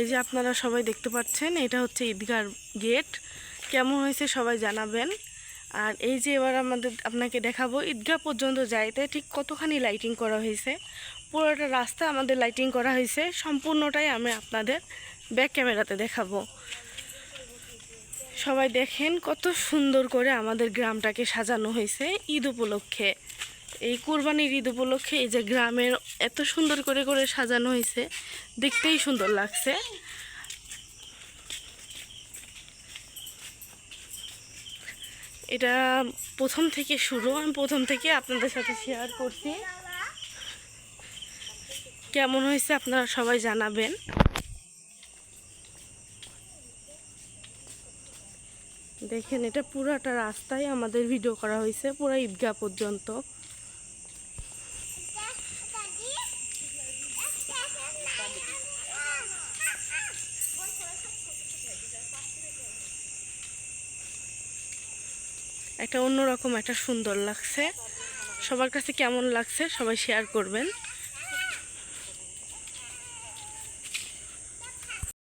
এই যে আপনারা সবাই দেখতে পাচ্ছেন, এটা হচ্ছে ঈদগাহর গেট। কেমন হয়েছে সবাই জানাবেন। আর এই যে এবার আপনাকে দেখাবো ঈদগাহ পর্যন্ত যাইতে ঠিক কতখানি লাইটিং করা হয়েছে। পুরোটা রাস্তা আমাদের লাইটিং করা হয়েছে, সম্পূর্ণটাই আমি আপনাদের ব্যাক ক্যামেরাতে দেখাবো। সবাই দেখেন কত সুন্দর করে আমাদের গ্রামটাকে সাজানো হয়েছে ঈদ উপলক্ষে। এই কুরবানির ঈদ উপলক্ষে এই যে গ্রামের এত সুন্দর করে করে সাজানো হয়েছে, দেখতেই সুন্দর লাগছে। এটা প্রথম থেকে শুরু, আমি প্রথম থেকে আপনাদের সাথে শেয়ার করছি। কেমন হয়েছে আপনারা সবাই জানাবেন। দেখেন এটা পুরাটা রাস্তায় আমাদের ভিডিও করা হয়েছে, পুরো ঈদগাহ পর্যন্ত। একটা অন্যরকম একটা সুন্দর লাগছে। সবার কাছে কেমন লাগছে সবাই শেয়ার করবেন।